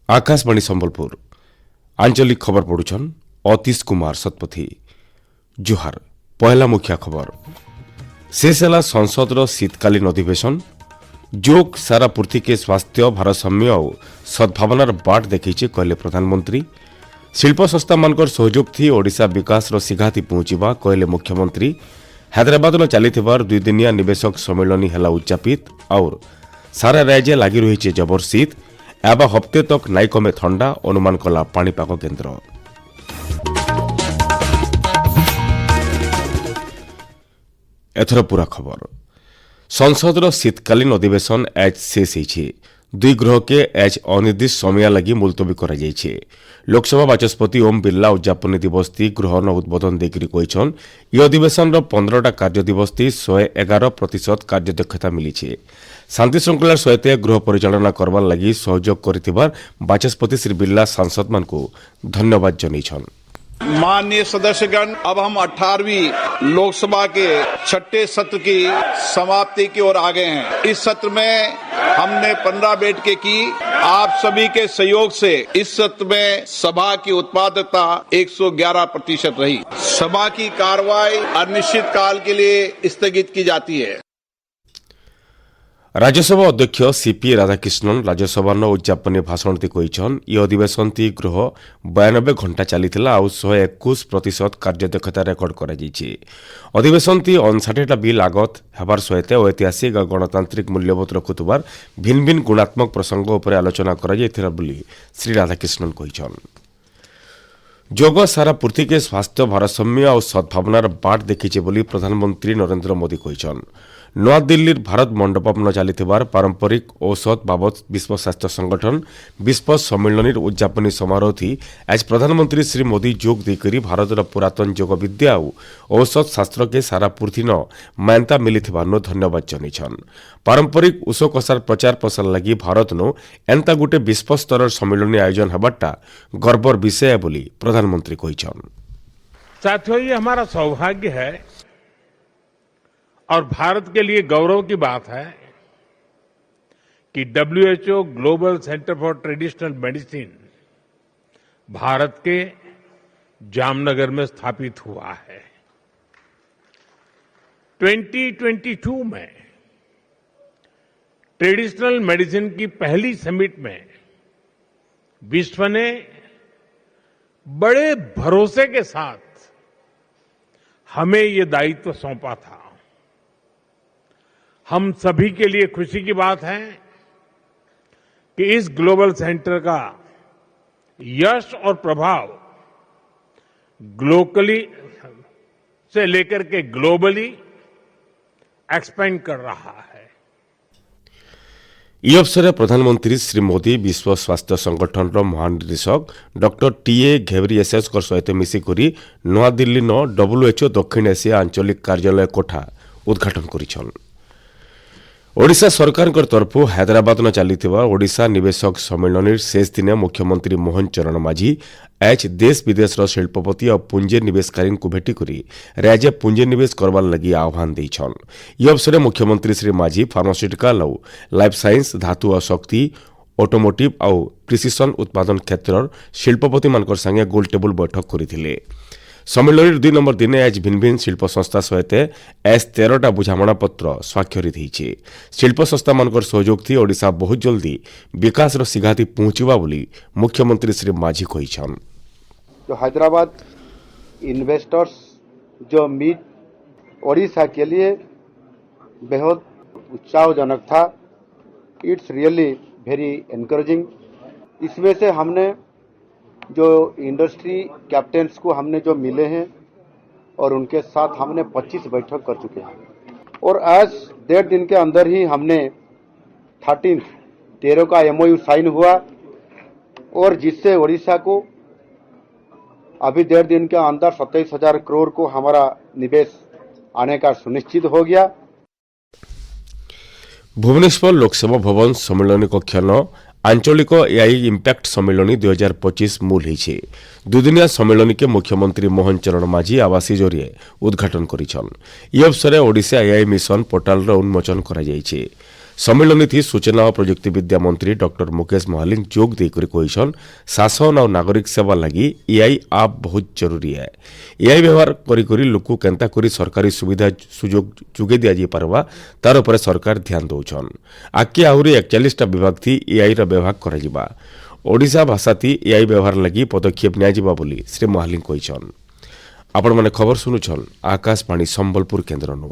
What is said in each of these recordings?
आकाशवाणी संबलपुर आंचलिक खबर पढ़ुछन अतीश कुमार सतपथी। जुहार पहला मुख्य खबर शेष है संसद शीतकालीन अधिवेशन। जोग सारा पृथ्वी के स्वास्थ्य भारसाम्य और सद्भावनार बाट देखी कहले प्रधानमंत्री। शिल्प संस्था मानकर सहयोग थी ओडिशा विकास सिघाती पहुंचवा कहले मुख्यमंत्री। हैदराबाद चली दुईदिनिया निवेशक सम्मेलन है उद्यापित और सारा राज्य लगी रही जबर शीत। एवं हफ्ते तक नाई कमे थंडा अनुमान कला पाणीपाग केन्द्र। एथर पूरा खबर संसद शीतकालीन अधिवेशन आज शेष होइछे। दुई गृह के आज अनिर्दिष्ट समय लगी मुलतवी कर लोकसभा बाचस्पति ओम बिरला उद्यापन दिवस ती गृह उद्बोधन देकर कहछन ये अधिवेशन 15टा कार्य दिवस ती 111% कार्यदक्षता मिली। शांति श्रृंखला सहित गृह परिचालना करवार लगी सहयोग करिथिबार बाचस्पति श्री बिरला सांसद मान को धन्यवाद जनाइछन। माननीय सदस्यगण, अब हम 18वीं लोकसभा के 6ठे सत्र की समाप्ति की ओर आ गए हैं। इस सत्र में हमने 15 बैठकें की। आप सभी के सहयोग से इस सत्र में सभा की उत्पादकता 111% रही। सभा की कार्रवाई अनिश्चित काल के लिए स्थगित की जाती है। राज्यसभा अध्यक्ष सीपी राधाकृष्णन राज्यसभा उद्यापन भाषण कहछन ये अधिवेशन ती गृह 92 घंटा चलीथिला आ 121% कार्यदक्षता रेकर्ड करा जायछि। अधिवेशन ती 59टा बिल आगत हेबार सहित ऐतिहासिक और गणतांत्रिक मूल्यबोध रखुथबार भिन्न भिन्न गुणात्मक प्रसंग उपर आलोचना करा जायथिला बोली श्री राधाकृष्णन कहछन। जोग सारा पृथ्वी के स्वास्थ्य भारसाम्य और सद्भावनार बाट देखिचे बोली प्रधानमंत्री नरेंद्र मोदी कहछन। नवा दिल्ली भारत मंडपम चली पारंपरिक औषध बाबद विश्व स्वास्थ्य संगठन विश्व सम्मेलन उद्यापनी समारोह थी आज प्रधानमंत्री श्री मोदी जोग देकर भारतर पुरातन योग विद्या और औषध शास्त्र के सारा पृथ्वी मान्यता मिली धन्यवाद जनाइछन। पारंपरिक ऊषकसार प्रचार प्रसार लगी भारत एंता गोटे विश्व स्तर सम्मेलन आयोजन होबाटा गर्वर विषय बोली प्रधानमंत्री कहछन। साथियों, ये हमारा सौभाग्य है और भारत के लिए गौरव की बात है कि WHO global centre for traditional medicine Bharat के जामनगर में स्थापित हुआ है। 2022 में ट्रेडिशनल मेडिसिन की पहली समिट में विश्व ने बड़े भरोसे के साथ हमें ये दायित्व सौंपा था। हम सभी के लिए खुशी की बात है कि इस ग्लोबल सेंटर का यश और प्रभाव लोकली से लेकर के ग्लोबली एक्सपेंड कर रहा है। इस अवसर में प्रधानमंत्री श्री मोदी विश्व स्वास्थ्य संगठन महानिदेशक डॉक्टर टीए घेब्रियेसस सहित मिसिक नवा दिल्ली WHO दक्षिण एशिया आंचलिक कार्यालय कोठा उद्घाटन करिछन। ओडिशा सरकार तरफ हैदराबाद चली ओडिशा निवेशक सम्मेलन शेष दिन मुख्यमंत्री मोहन चरण माझी आज देश विदेश शिल्पपति और पुंजी निवेशकारी को भेटी करी राज्य पुंजी निवेश करवार लगी आह्वान देछन। यह अवसर में मुख्यमंत्री श्री माझी फार्मास्यूटिकल और लाइफ साइंस धातु और शक्ति ऑटोमोटिव और प्रिसिशन उत्पादन क्षेत्र शिल्पपति मानकर संगे गोल टेबुल बैठक करथिले। सम्मेलन 2 नंबर दिन आज भिन्न भिन्न शिल्प संस्था सहित 13टा बुझामणा पत्र स्वाक्षरित होइछे। शिल्प संस्था मानकर सहयोग थी ओडिशा बहुत जल्दी विकास सिघाती पहुंचवा बोली मुख्यमंत्री श्री माझी कहछन। जो हैदराबाद इन्वेस्टर्स जो मीट ओडिशा के लिए बेहद उत्साहजनक था। It's really very encouraging. इसमें से हमने जो इंडस्ट्री कैप्टन्स को हमने जो मिले हैं और उनके साथ हमने 25 बैठक कर चुके हैं और आज 1.5 दिन के अंदर ही हमने 13 का MOU साइन हुआ और जिससे ओडिशा को अभी 1.5 दिन के अंदर 27,000 करोड़ को हमारा निवेश आने का सुनिश्चित हो गया। भुवनेश्वर लोकसभा भवन सम्मेलन कक्ष आंचलिक एआई इम्पैक्ट सम्मेलन 2025 मूल होइछे। दुदिनिया सम्मेलन के मुख्यमंत्री मोहन चरण माझी आवासीय जरिए उद्घाटन करिछन। यह अवसर ओडिशा एआई मिशन पोर्टाल उन्मोचन करा जायछे। सम्मेलन थी सूचना और प्रजुक्ति विद्या मंत्री डॉक्टर मुकेश महालिंग जोग देकर कहीछन शासन और नागरिक सेवा लगी एआई आप बहुत जरूरी है। एआई व्यवहार करी लोक केंता करी सरकारी सुविधा सुजोग जोगे दिया जाई पारबा तार उपरे सरकार ध्यान दौछन। आके आहुरी 41टा विभाग थी एआई रा व्यवहार करा जिबा। ओडिशा भाषा थी एआई व्यवहार लगी पदक्षेप निया जिबा बोली श्री महालिंग कहीछन। आपण माने खबर सुनुछन आकाशवाणी संबलपुर केन्द्रनु।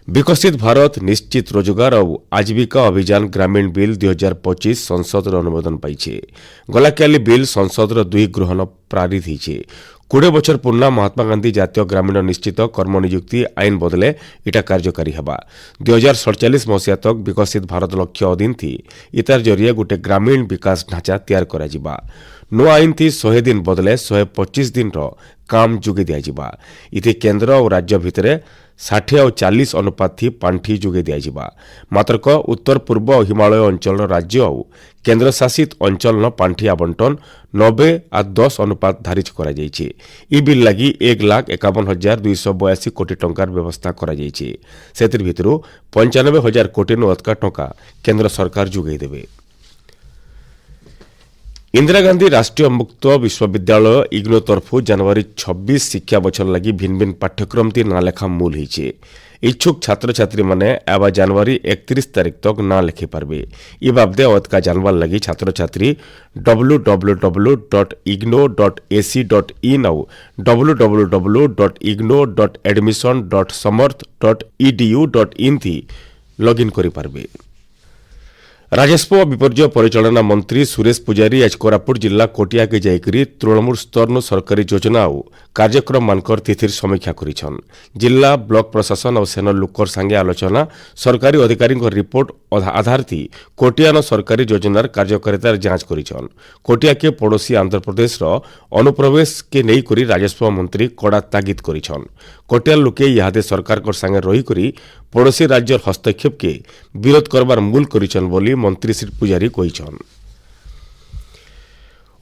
विकसित भारत निश्चित रोजगार और आजीविका अभियान ग्रामीण बिल 2025 संसद अनुमोदन पाई। गलाकाली बिल संसद दुई गृहण पारित होइछे। 20 बछर पूर्णा महात्मा गांधी जातीय ग्रामीण निश्चित कर्मनियुक्ति आईन बदले इटा कार्यकारी हेबा। 2047 मसीहा तक विकसित भारत लक्ष्य अधीन थी इतार जरिए गोटे ग्रामीण विकास ढांचा तैयार करा जिबा। नुआ आईन थी 100 दिन बदले 125 दिन रो काम जोगे दिया जिबा। इथे केंद्र और राज्य भितरे 60 और 40 अनुपात थी पांठी जोगे दिया जिबा। मात्र उत्तर पूर्व और हिमालय अंचल राज्य और केंद्र शासित अंचल पांठी आवंटन 90 और 10 अनुपात धारित करा जायछि। ई बिल लगी 1,51,282 कोटी टंकार व्यवस्था करा जायछि। सेतिर भितरु 95,000 कोटी नु अधिक टंका केंद्र सरकार जोगे देबे। इंदिरा गांधी राष्ट्रीय मुक्त विश्वविद्यालय इग्नो तरफु जनवरी 26 शिक्षा बछर लगी भिन्न भिन्न पाठ्यक्रम ती ना लेखा मूल होइछे। इच्छुक छात्र छात्री माने एबा जनवरी 31 तारीख तक ना लिखि पारबे। ई बाबदे अधिक जानवर लगी छात्र छात्री www.igno.ac.in और www.igno.admission.samarth.edu.in थी लॉगिन करि पारबे। राजस्व और विपर्य परिचालना मंत्री सुरेश पुजारी आज कोरापुट जिला कोटिया के जाइकरी तृणमूल स्तर सरकारी योजना और कार्यक्रम मानकर तिथिर समीक्षा करिछन। जिला ब्लॉक प्रशासन और सेना लोकर संगे आलोचना सरकारी अधिकारी रिपोर्ट आधार थी कोटियान सरकारी योजनार कार्यकारितार जांच करिछन। कोटिया के पड़ोसी आंध्र प्रदेश अनुप्रवेश के नहीं करी राजस्व मंत्री कड़ा तागिद करिछन। कोटिया लोके इहादे सरकार संगे रही करी पड़ोसी राज्य हस्तक्षेप के विरोध करबार मूल करिछन बोली मंत्री श्री पुजारी कहिछन।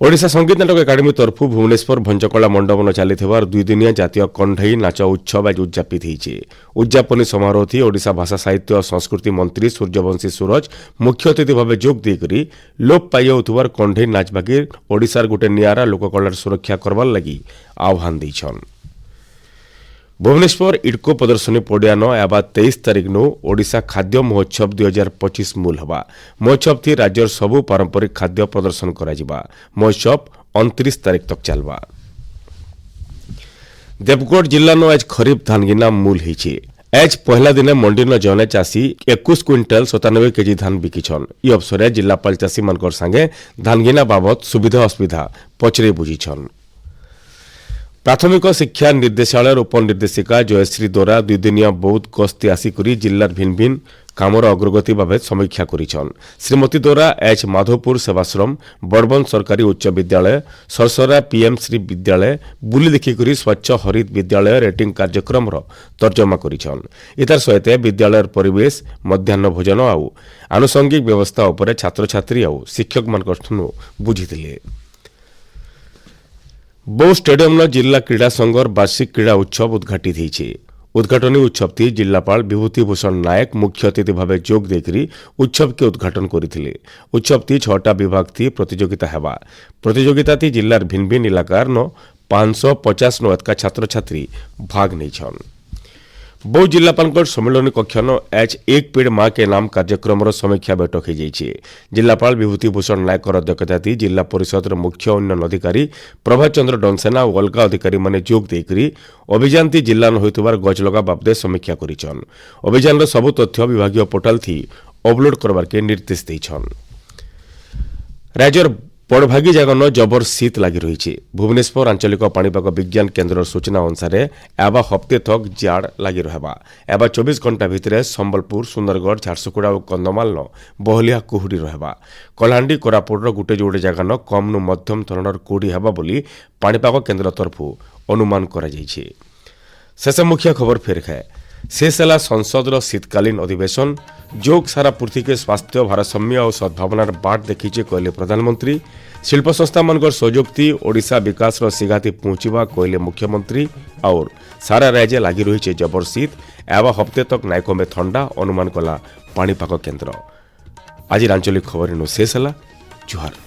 ओडिशा संगीत नाटक एकाडेमी तरफु भुवनेश्वर भंजकला मंडपन चलिथिबार 2 दिनिया जातीय कंढई नाच उत्सव आज उद्यापित होइछे। उद्यापनी समारोह थी ओडिशा भाषा साहित्य और संस्कृति मंत्री सूर्यवंशी सूरज मुख्य अतिथि भाव जोग देकरी लोप पाई होउथबार कंढई नाच बाकी ओडिशार गोटे नियारा लोककलार सुरक्षा करबार लगी आह्वान दैछन। भुवनेश्वर इडको प्रदर्शनी पड़ियान एबा 23 तारीख नु ओडिशा खाद्य महोत्सव 2025 मूल हवा। महोत्सव थी राज्यर सबु पारंपरिक खाद्य प्रदर्शन करा जिबा। महोत्सव 29 तारीख तक चलबा। देवगढ़ जिल्ला नो आज खरीफ धान गिना मूल हिचे। आज पहला दिन मंडी न जने चासी 21 क्विंटल 97 केजी धान बिकिछन। ई अवसर जिलापाल चासी मानकर संगे धान गिना बाबत सुविधा असुविधा पचरे बुझीछन। प्राथमिक शिक्षा निर्देशालय उपनिर्देशिका जयश्री दोरा 2 दिनिया बौद्ध गस्ती आसिकरी जिल्लार भिन्न भिन्न कामर अग्रगति बाबत समीक्षा करिछन। श्रीमती दोरा एच माधोपुर सेवाश्रम बड़बन सरकारी उच्च विद्यालय सरसरा पीएम श्री विद्यालय बुली देखिकरी स्वच्छ हरित विद्यालय रेटिंग कार्यक्रम तर्जमा करिछन। इतार सहित विद्यालय परिवेश मध्याह्न भोजन और आनुषंगिक व्यवस्था उपरे छात्र छात्री और शिक्षक मानकठनु बुझिथिले। बौ स्टेडियम जिला क्रीड़ा संघर वार्षिक क्रीड़ा उत्सव उद्घाटित होइछे। उद्घाटनी उत्सव थी जिलापाल विभूतिभूषण नायक मुख्य अतिथि भाव जोग देकरी उत्सव के उद्घाटन करथिले। उत्सव थी 6टा विभाग थी प्रतियोगिता हेबा। प्रतियोगिता थी जिलार भिन्न भिन्न इलाकार 550 नो अधिक छात्र छात्री भाग नेछन। बौ जिलापाल सम्मेलन कक्षन एच एक पेड़ माँ के नाम कार्यक्रम समीक्षा बैठक हो जाइए। जिलापाल विभूतिभूषण नायक अध्यक्षता थी जिला परिषद मुख्य उन्नयन अधिकारी प्रभात चंद्र डनसेना और अलग अधिकारी माने जोग देकरी अभियान थी जिला होइतबार गज लगा बाबदे समीक्षा करिछन। अभियान सबु तथ्य विभागीय पोर्टाल थी अपलोड करबार के निर्देश दैछन। राज्यर बड़भागी जागन जबर शीत लगी रही। भुवनेश्वर आंचलिक पाणीपाग विज्ञान केन्द्र सूचना अनुसार एबा हफ्ते तक जाड़ लगी रहा। एबा 24 घंटा भितर संबलपुर सुंदरगढ़ झारसुगुड़ा और कंधमाल बहलिया कुहुड़ी रहा। कलाहांडी कोरापुटर गोटे जोड़े जागन कम नु मध्यम धरणर कुहुड़ी हेबा बोली पाणीपाग केन्द्र तरफु अनुमान करा जायछि। शेष मुख्य खबर फेर है। शेष है संसदर शीतकालीन अधिवेशन जोग सारा पृथ्वी के स्वास्थ्य भारसाम्य और सद्भावनार बाट देखीचे कहले प्रधानमंत्री। शिल्प संस्था मानकर सहयोगती ओडिशा विकास सिगाती पहुंचवा कहले मुख्यमंत्री। और सारा राज्य लगी रही जबर शीत एवं हफ्ते तक नायक में थंडा अनुमान कला पाणीपाग केन्द्र। आज आंचलिक खबर शेष है। जुहार।